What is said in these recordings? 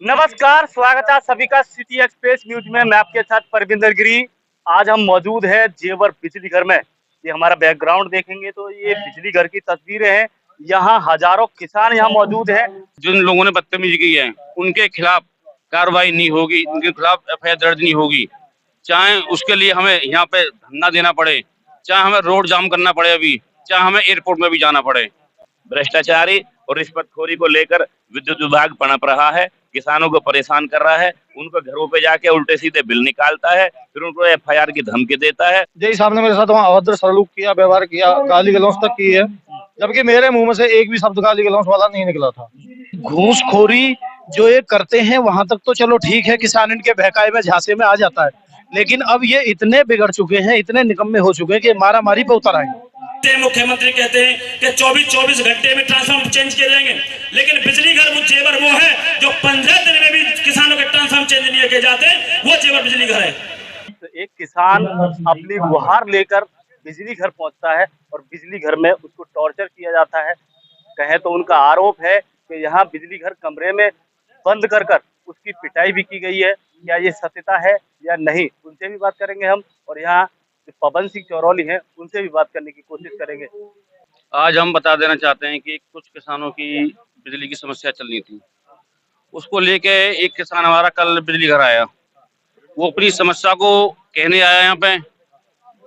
नमस्कार, स्वागत है सभी का सिटी एक्सप्रेस न्यूज में। मैं आपके साथ परविंदर गिरी। आज हम मौजूद है जेवर बिजली घर में। ये हमारा बैकग्राउंड देखेंगे तो ये बिजली घर की तस्वीरें हैं। यहाँ हजारों किसान यहाँ मौजूद हैं। जिन लोगों ने बदतमीजी की है उनके खिलाफ कार्रवाई नहीं होगी, उनके खिलाफ एफआईआर दर्ज नहीं होगी। चाहे उसके लिए हमें यहाँ पे धरना देना पड़े, चाहे हमें रोड जाम करना पड़े, अभी चाहे हमें एयरपोर्ट में भी जाना पड़े। भ्रष्टाचारी और रिश्वतखोरी को लेकर विद्युत विभाग पनप रहा है, किसानों को परेशान कर रहा है, उनको घरों पे जाके उल्टे सीधे बिल निकालता है, फिर उनको एफआईआर की धमकी देता है। जय साहब ने मेरे साथ वहाँ अभद्र सलूक किया, व्यवहार किया, गाली गलौज तक की है, जबकि मेरे मुंह में से एक भी शब्द गाली गलौज वाला नहीं निकला था। घूसखोरी जो ये करते हैं वहां तक तो चलो ठीक है, किसान इनके बहकाए में झांसे में आ जाता है, लेकिन अब ये इतने बिगड़ चुके हैं, इतने निकम्मे हो चुके हैं कि मारा मारी पे उतर आएंगे। मुख्यमंत्री कहते हैं कि 24 घंटे में ट्रांसफार्मर चेंज किए जाएंगे, लेकिन बिजली घर वो जेवर वो है जो 15 दिन में भी किसानों के ट्रांसफार्मर चेंज नहीं किए जाते, वो जेवर बिजली घर है। तो एक किसान अपनी गुहार लेकर बिजली घर पहुंचता है और बिजली घर में उसको टॉर्चर किया जाता है। कहे तो उनका आरोप है कि यहाँ बिजली घर कमरे में बंद कर उसकी पिटाई भी की गई है। क्या ये सत्यता है या नहीं, उनसे भी बात करेंगे हम। और यहाँ पवन सिंह चौरौली हैं, उनसे भी बात करने की कोशिश करेंगे। आज हम बता देना चाहते हैं कि कुछ किसानों की बिजली की समस्या चल रही थी, उसको लेके एक किसान हमारा कल बिजली घर आया। वो अपनी समस्या को कहने आया यहाँ पे।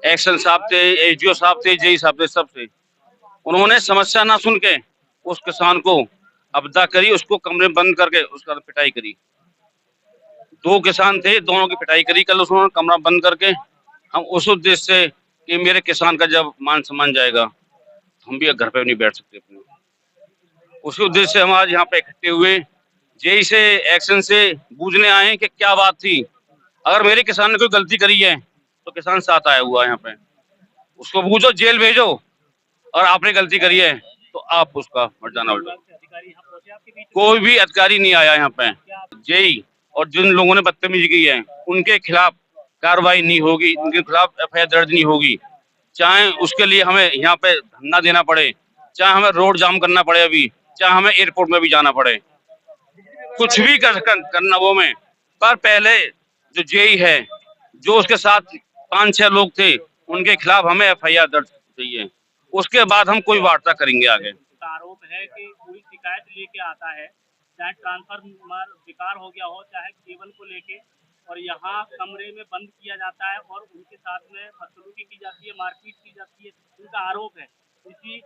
एक्शन साहब थे, एसडीओ साहब थे, जेई साहब थे, सबसे उन्होंने समस्या ना सुन के उस किसान को आपदा करी, उसको कमरे में बंद करके उसका पिटाई करी। 2 किसान थे, दोनों की पिटाई करी कल उसने कमरा बंद करके। हम उस उद्देश्य से कि मेरे किसान का जब मान सम्मान जाएगा हम भी घर पे नहीं बैठ सकते अपने, उसी उद्देश्य से हम आज यहाँ पे इकट्ठे हुए। जेई से एक्शन से बूझने आए कि क्या बात थी। अगर मेरे किसान ने कोई गलती करी है तो किसान साथ आया हुआ है यहाँ पे, उसको बूझो, जेल भेजो। और आपने गलती करी है तो आप उसका मर जाना उल्टा। कोई भी अधिकारी नहीं आया यहाँ पे। जेई और जिन लोगों ने बदतमीजी की है उनके खिलाफ कार्रवाई नहीं होगी, उनके खिलाफ एफआईआर दर्ज नहीं होगी। चाहे उसके लिए हमें यहाँ पे धरना देना पड़े, चाहे हमें रोड जाम करना पड़े, अभी चाहे हमें एयरपोर्ट में भी जाना पड़े, कुछ भी करना वो में। पर पहले जो जेई है, जो उसके साथ 5-6 लोग थे, उनके खिलाफ हमें एफआईआर दर्ज चाहिए। उसके बाद हम कोई वार्ता करेंगे आगे। आरोप है कि पूरी शिकायत लेके आता है, चाहे ट्रांसफार्मर बेकार हो गया हो, चाहे केबल को लेके, और यहाँ कमरे में बंद किया जाता है और उनके साथ में बदसलूकी की जाती है, मारपीट की जाती है। उनका आरोप है। इसी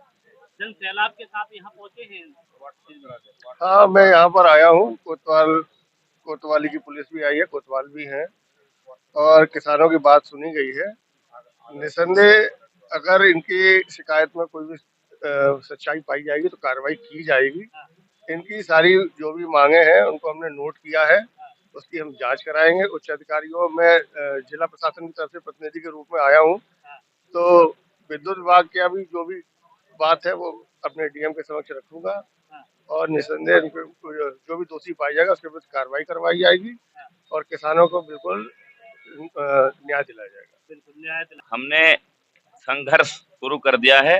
जन सैलाब के साथ यहाँ पहुंचे हैं। हाँ, मैं यहाँ पर आया हूँ। कोतवाली की पुलिस भी आई है, कोतवाल भी है, और किसानों की बात सुनी गई है। निसंदेह अगर इनकी शिकायत में कोई भी सच्चाई पाई जाएगी तो कार्रवाई की जाएगी। इनकी सारी जो भी मांगे हैं उनको हमने नोट किया है, उसकी हम जांच कराएंगे उच्च अधिकारियों में। जिला प्रशासन की तरफ से प्रतिनिधि के रूप में आया हूं, तो विद्युत विभाग की अभी जो भी बात है वो अपने डीएम के समक्ष रखूंगा, और निसंदेह जो भी दोषी पाया जाएगा उसके विरुद्ध कार्रवाई करवाई जाएगी और किसानों को बिल्कुल न्याय दिलाया जाएगा। हमने संघर्ष शुरू कर दिया है,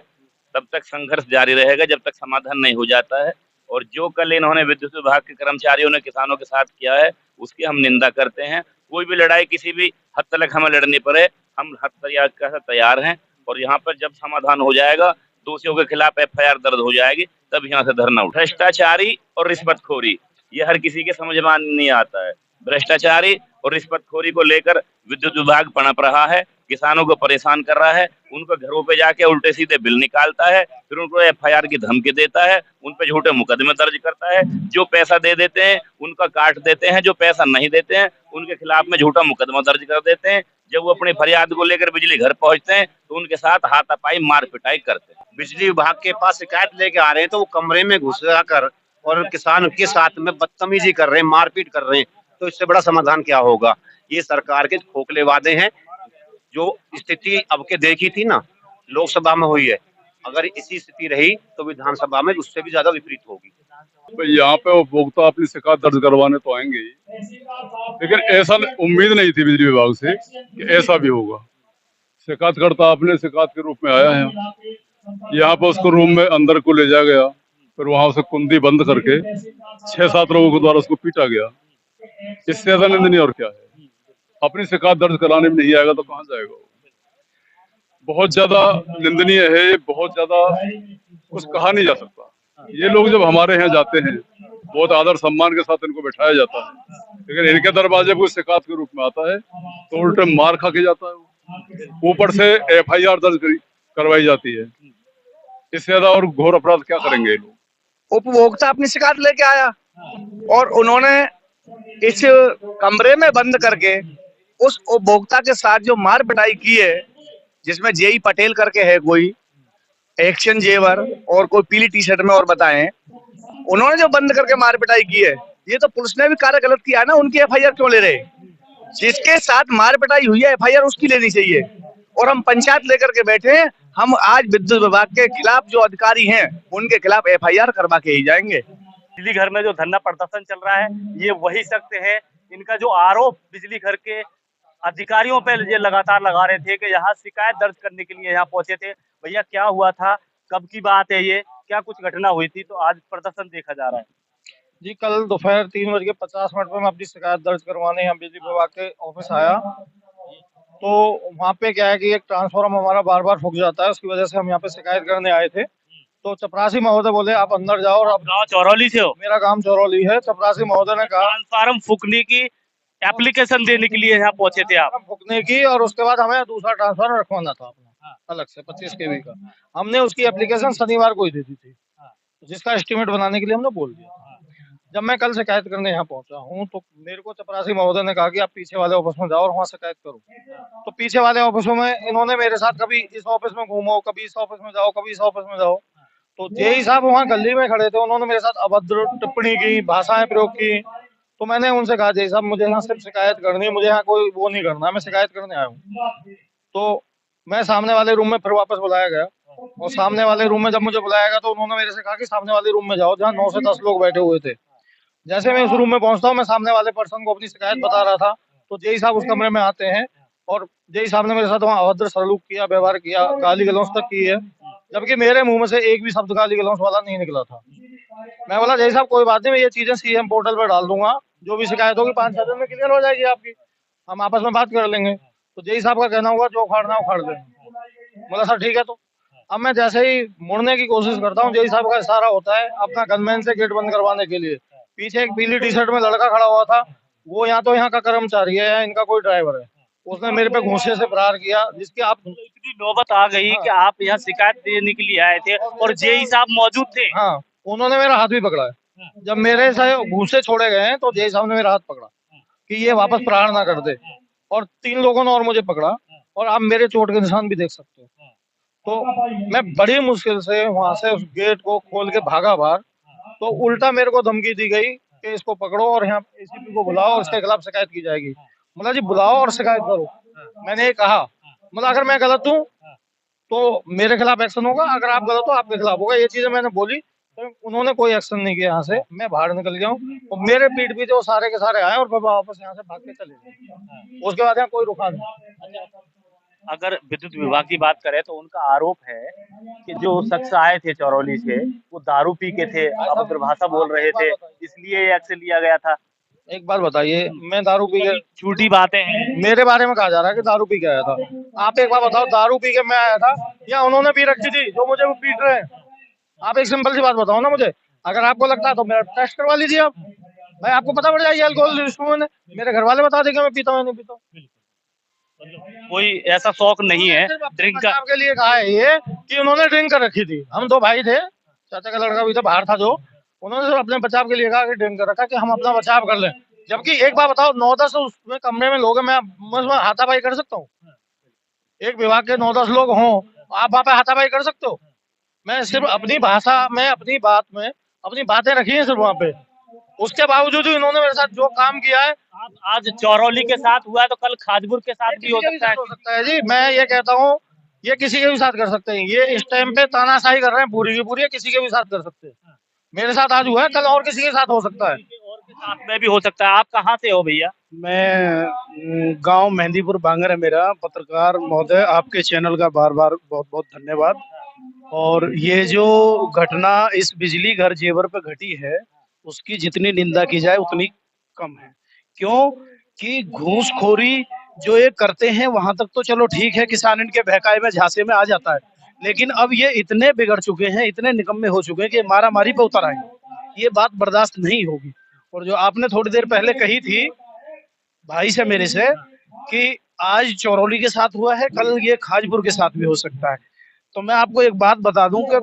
तब तक संघर्ष जारी रहेगा जब तक समाधान नहीं हो जाता है। और जो कल इन्होंने विद्युत विभाग के कर्मचारियों ने किसानों के साथ किया है उसकी हम निंदा करते हैं। कोई भी लड़ाई किसी भी हद तक हमें लड़नी पड़े, हम हद तक तैयार हैं। और यहाँ पर जब समाधान हो जाएगा, दोषियों के खिलाफ एफआईआर दर्ज हो जाएगी, तब यहाँ से धरना उठा। भ्रष्टाचारी और रिश्वतखोरी ये हर किसी के समझ में नहीं आता है। भ्रष्टाचारी और रिश्वतखोरी को लेकर विद्युत विभाग पनप रहा है, किसानों को परेशान कर रहा है, उनको घरों पे जाके उल्टे सीधे बिल निकालता है, फिर उनको एफआईआर की धमकी देता है, उन पे झूठे मुकदमे दर्ज करता है। जो पैसा दे देते हैं उनका काट देते हैं, जो पैसा नहीं देते हैं उनके खिलाफ में झूठा मुकदमा दर्ज कर देते हैं। जब वो अपनी फरियाद को लेकर बिजली घर पहुंचते हैं तो उनके साथ हाथापाई मार पिटाई करते हैं। बिजली विभाग के पास शिकायत लेके आ रहे हैं तो वो कमरे में घुस कर और किसान के साथ में बदतमीजी कर रहे हैं, मारपीट कर रहे हैं, तो इससे बड़ा समाधान क्या होगा? ये सरकार के खोखले वादे हैं। जो स्थिति अब के देखी थी ना लोकसभा में हुई है, अगर इसी स्थिति रही तो विधानसभा में उससे भी ज्यादा विपरीत होगी। तो यहाँ पे उपभोक्ता अपनी शिकायत दर्ज करवाने तो आएंगे ही, लेकिन ऐसा उम्मीद नहीं थी बिजली विभाग से कि ऐसा भी होगा। शिकायतकर्ता अपने शिकायत के रूप में आया है, यहाँ पे उसको रूम में अंदर को ले जाया गया, फिर वहां से कुंडी बंद करके 6-7 लोगों के द्वारा उसको पीटा गया। इससे ज्यादा निंदनीय और क्या है। अपनी शिकायत दर्ज कराने में नहीं आएगा तो कहाँ जाएगा वो। बहुत ज्यादा निंदनीय है ये, बहुत ज्यादा कुछ कहा नहीं जा सकता। ये लोग जब हमारे यहाँ जाते हैं बहुत आदर सम्मान के साथ इनको बैठाया जाता है, लेकिन इनके दरवाजे पर शिकायत के रूप में आता है तो उल्टे मार खा के जाता है। ऊपर से FIR दर्ज करवाई जाती है। इससे ज्यादा और घोर अपराध क्या करेंगे ये लोग। उपभोक्ता अपनी शिकायत लेके आया और उन्होंने इस कमरे में बंद करके उस उपभोक्ता के साथ जो मार पिटाई की है, जिसमें जेई पटेल करके है कोई, एक्शन जेवर और कोई पीली टी शर्ट में और बताएं, उन्होंने जो बंद करके मार पिटाई की है, ये तो पुलिस ने भी कार्य गलत किया है ना। उनकी FIR क्यों ले रहे? जिसके साथ मार पिटाई हुई है FIR उसकी लेनी चाहिए। और हम पंचायत लेकर के बैठे हैं, हम आज विद्युत विभाग के खिलाफ जो अधिकारी हैं उनके खिलाफ FIR करवा के ही जाएंगे। बिजली घर में जो धरना प्रदर्शन चल रहा है, ये वही शख्स है इनका जो आरोप बिजली घर के अधिकारियों पे ये लगातार लगा रहे थे कि यहाँ शिकायत दर्ज करने के लिए यहाँ पहुंचे थे। भैया क्या हुआ था, कब की बात है ये, क्या कुछ घटना हुई थी तो आज प्रदर्शन देखा जा रहा है? जी, कल दोपहर 3:50 पे मैं अपनी शिकायत दर्ज करवाने यहाँ बिजली विभाग के ऑफिस आया। तो वहाँ पे क्या है कि एक ट्रांसफार्मर हमारा बार बार फूक जाता है, उसकी वजह से हम यहाँ पे शिकायत करने आए थे। तो चपरासी महोदय बोले आप अंदर जाओ। और आप गाँव चौरौली से हो? मेरा गांव चौरौली है। चपरासी महोदय ने कहा ट्रांसफार्मर फूकने की एप्लीकेशन देने के लिए यहाँ पहुंचे थे आप? फूकने की, और उसके बाद हमें दूसरा ट्रांसफार्मर रखवाना था अपना अलग से 25 kV का। हमने उसकी एप्लीकेशन शनिवार को ही दे दी थी, जिसका एस्टीमेट बनाने के लिए हमने बोल दिया। जब मैं कल शिकायत करने यहाँ पहुंचा हूँ तो मेरे को चपरासी महोदय ने कहा कि आप पीछे वाले ऑफिस में जाओ और वहाँ शिकायत करो। तो पीछे वाले ऑफिसों में इन्होंने मेरे साथ कभी इस ऑफिस में घूमो, कभी इस ऑफिस में जाओ, कभी इस ऑफिस में जाओ। तो जेई साहब वहाँ गली में खड़े थे, उन्होंने मेरे साथ अभद्र टिप्पणी की, भाषाएं प्रयोग की। तो मैंने उनसे कहा जेई साहब मुझे यहाँ सिर्फ शिकायत करनी है, मुझे यहाँ कोई वो नहीं करना, मैं शिकायत करने आया हूँ। तो मैं सामने वाले रूम में फिर वापस बुलाया गया, और सामने वाले रूम में जब मुझे बुलाया गया तो उन्होंने मेरे से कहा कि सामने वाले रूम में जाओ जहाँ 9 से 10 लोग बैठे हुए थे। जैसे मैं उस रूम में पहुंचता हूँ, मैं सामने वाले पर्सन को अपनी शिकायत बता रहा था तो जेई साहब उस कमरे में आते हैं और जेई साहब ने मेरे साथ वहाँ अभद्र सलूक किया, व्यवहार किया, गाली गलौज तक की है, जबकि मेरे मुंह में से एक भी शब्द गाली गलौज वाला नहीं निकला था। मैं बोला जेई साहब कोई बात नहीं, मैं ये चीजें CM पोर्टल पर डाल दूंगा, जो भी शिकायत होगी 5-6 दिन में क्लियर हो जाएगी आपकी, हम आपस में बात कर लेंगे। तो जेई साहब का कहना हुआ जो उखाड़ना उखाड़ देंगे। बोला सर ठीक है। तो अब मैं जैसे ही मुड़ने की कोशिश करता हूँ, जेई साहब का इशारा होता है अपना गनमैन से गेट बंद करवाने के लिए। पीछे एक पीली टी शर्ट में लड़का खड़ा हुआ था, वो या तो यहाँ का कर्मचारी है या इनका कोई ड्राइवर है, उसने मेरे पे घूंसे से प्रहार किया, जिसकी आप इतनी नौबत आ गई कि आप यहाँ शिकायत देने के लिए आए थे और जेई साहब मौजूद थे? हाँ, उन्होंने मेरा हाथ भी पकड़ा है। जब मेरे से घूंसे छोड़े गए हैं तो जेई साहब ने मेरा हाथ पकड़ा कि ये वापस प्रहार ना कर दे, और 3 लोगों ने और मुझे पकड़ा, और आप मेरे चोट के निशान भी देख सकते हो। तो मैं बड़ी मुश्किल से वहां से उस गेट को खोल के भागा बाहर, तो उल्टा मेरे को धमकी दी गई कि इसको पकड़ो और यहाँ ACP को बुलाओ और इसके खिलाफ शिकायत की जाएगी। मतलब जी बुलाओ और शिकायत करो। मैंने ये कहा, मतलब अगर मैं गलत हूँ तो मेरे खिलाफ एक्शन होगा, अगर आप गलत हो आपके खिलाफ होगा। ये चीजें मैंने बोली तो उन्होंने कोई एक्शन नहीं किया। यहाँ से मैं बाहर निकल गया हूँ और मेरे पीठ पीछे वो सारे के सारे आए और फिर वापस यहाँ से भाग के चले गए। उसके बाद यहाँ कोई रुका नहीं। अगर विद्युत विभाग की बात करें तो उनका आरोप है कि जो शख्स आए थे चौरौली से वो दारू पी के थे, अभद्र भाषा बोल रहे थे, इसलिए एक्शन लिया गया था। एक बात बताइए, मैं दारू पी के, झूठी बातें हैं मेरे बारे में कहा जा रहा है कि दारू पी के आया था। आप एक बात बताओ, दारू पी के मैं आया था या उन्होंने पी रखी थी जो मुझे वो पीट रहे हैं? आप एक सिंपल सी बात बताओ ना मुझे। अगर आपको लगता है तो मेरा टेस्ट करवा लीजिए आप, भाई आपको पता पड़ जाए अल्कोहल। मेरे घर वाले बता देंगे मैं पीता हूँ नहीं पीता। कोई ऐसा शौक नहीं है ड्रिंक का? के लिए कहा है ये कि उन्होंने ड्रिंक कर रखी थी। हम 2 भाई थे, चाचा का लड़का भी था बाहर था, जो उन्होंने सिर्फ अपने बचाव के लिए कहा कि ड्रिंक कर रखा कि हम अपना बचाव कर लें। जबकि एक बात बताओ, 9-10 उसमें कमरे में लोग हैं, मैं उसमें हाथापाई कर सकता हूँ? एक विभाग के 9-10 लोग हों, आप वहाँ पे हाथापाई कर सकते हो? मैं सिर्फ अपनी भाषा में, अपनी बात में अपनी बातें रखी है सिर्फ वहाँ पे। उसके बावजूद भी इन्होंने मेरे साथ जो काम किया है, आज चौरौली के साथ हुआ है तो कल खाजपुर के साथ भी हो सकता है। जी मैं ये कहता हूँ, ये किसी के भी साथ कर सकते हैं। ये इस टाइम पे तानाशाही कर रहे हैं पूरी की पूरी, किसी के भी साथ कर सकते हैं। मेरे साथ आज हुआ है, कल और किसी के साथ हो सकता है, और के साथ में भी हो सकता है। आप कहाँ से हो भैया? मैं गांव मेहंदीपुर बांगर है मेरा। पत्रकार महोदय, आपके चैनल का बार बार बहुत बहुत धन्यवाद। और ये जो घटना इस बिजली घर जेवर पे घटी है, उसकी जितनी निंदा की जाए उतनी कम है, क्यों कि घूसखोरी जो ये करते हैं वहां तक तो चलो ठीक है, किसान इनके बहकावे में झांसे में आ जाता है, लेकिन अब ये इतने बिगड़ चुके हैं, इतने निकम्मे हो चुके हैं कि मारा मारी पे उतर आएंगे। ये बात बर्दाश्त नहीं होगी। और जो आपने थोड़ी देर पहले कही थी भाई से मेरे से कि आज चौरौली के साथ हुआ है, कल ये खाजपुर के साथ भी हो सकता है, तो मैं आपको एक बात बता दूं कि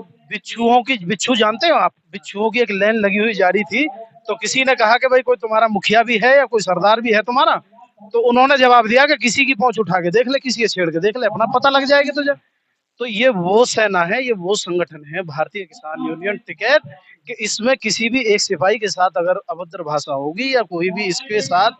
बिच्छू जानते हो आप, बिच्छुओं की एक लाइन लगी हुई जा रही थी, तो किसी ने कहा कि भाई कोई तुम्हारा मुखिया भी है या कोई सरदार भी है तुम्हारा, तो उन्होंने जवाब दिया कि किसी की पहुंच उठा के देख ले, किसी के छेड़ के देख ले, अपना पता लग जाएगी तुझे। तो ये वो सेना है, ये वो संगठन है भारतीय किसान यूनियन टिकैत, कि इसमें किसी भी एक सिपाही के साथ अगर अभद्र भाषा होगी या कोई भी इसके साथ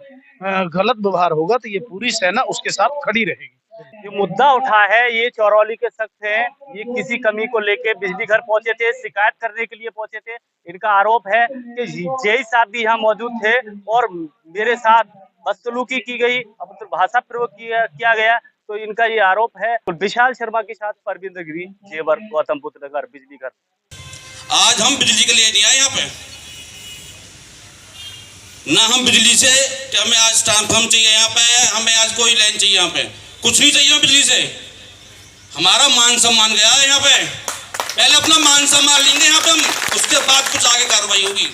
गलत व्यवहार होगा तो ये पूरी सेना उसके साथ खड़ी रहेगी। जो मुद्दा उठा है, ये चौरौली के शख्स हैं, ये किसी कमी को लेके बिजली घर पहुंचे थे, शिकायत करने के लिए पहुंचे थे। इनका आरोप है कि जेई साहब भी यहाँ मौजूद थे और मेरे साथ बदसलूकी की गई, अभद्र भाषा प्रयोग किया गया। तो इनका ये आरोप है। विशाल शर्मा के साथ परविंदर गिरी, जेवर, गौतम बुद्ध नगर, बिजली घर। आज हम बिजली के लिए नहीं आए यहाँ पे, ना हम बिजली से कि हमें आज ट्रांसफार्म चाहिए यहाँ पे, हमें आज कोई लाइन चाहिए यहाँ पे, कुछ नहीं चाहिए बिजली से। हमारा मान सम्मान गया है यहाँ पे, पहले अपना मान सम्मान लेंगे यहाँ पे हम, उसके बाद कुछ आगे कार्रवाई होगी।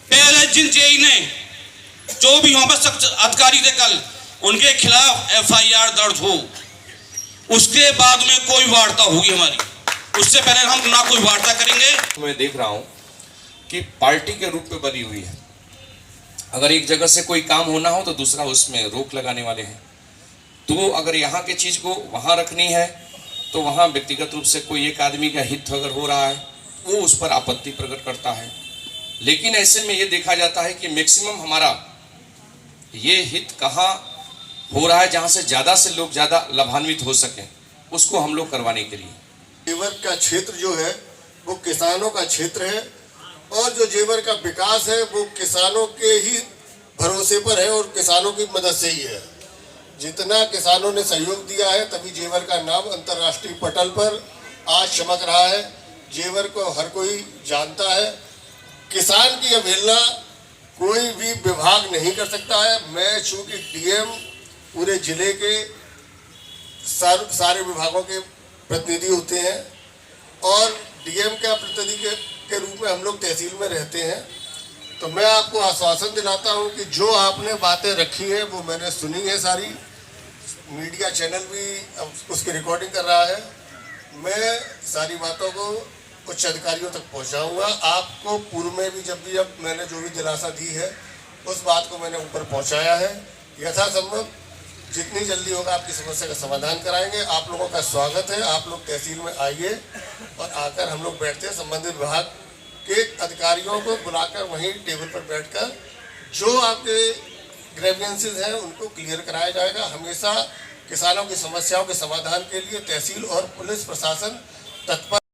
पहले जिन जेई ने जो भी वहां पर सख्त अधिकारी थे कल, उनके खिलाफ FIR दर्ज हो, उसके बाद में कोई वार्ता होगी हमारी, उससे पहले हम ना कोई वार्ता करेंगे। मैं देख रहा हूं कि पार्टी के रूप में बनी हुई है। अगर एक जगह से कोई काम होना हो तो दूसरा उसमें रोक लगाने वाले हैं। तो अगर यहाँ की चीज को वहां रखनी है तो वहां व्यक्तिगत रूप से कोई एक आदमी का हित अगर हो रहा है वो उस पर आपत्ति प्रकट करता है। लेकिन ऐसे में ये देखा जाता है कि मैक्सिमम हमारा ये हित कहाँ हो रहा है, जहाँ से लोग ज़्यादा लाभान्वित हो सकें, उसको हम लोग करवाने के लिए। जेवर का क्षेत्र जो है वो किसानों का क्षेत्र है और जो जेवर का विकास है वो किसानों के ही भरोसे पर है और किसानों की मदद से ही है। जितना किसानों ने सहयोग दिया है तभी जेवर का नाम अंतर्राष्ट्रीय पटल पर आज चमक रहा है। जेवर को हर कोई जानता है। किसान की अवहेलना कोई भी विभाग नहीं कर सकता है। मैं चूंकि DM पूरे जिले के सारे विभागों के प्रतिनिधि होते हैं और DM का प्रतिनिधि के रूप में हम लोग तहसील में रहते हैं, तो मैं आपको आश्वासन दिलाता हूं कि जो आपने बातें रखी हैं वो मैंने सुनी है सारी। मीडिया चैनल भी उसकी रिकॉर्डिंग कर रहा है। मैं सारी बातों को उच्च अधिकारियों तक पहुंचाऊंगा। आपको पूर्व में भी जब मैंने जो भी दिलासा दी है उस बात को मैंने ऊपर पहुंचाया है। यथासंभव जितनी जल्दी होगा आपकी समस्या का समाधान कराएंगे। आप लोगों का स्वागत है। आप लोग तहसील में आइए और आकर हम लोग बैठते हैं, संबंधित विभाग के अधिकारियों को बुलाकर वहीं टेबल पर बैठकर जो आपके ग्रेवियंसेस हैं उनको क्लियर कराया जाएगा। हमेशा किसानों की समस्याओं के समाधान के लिए तहसील और पुलिस प्रशासन तत्पर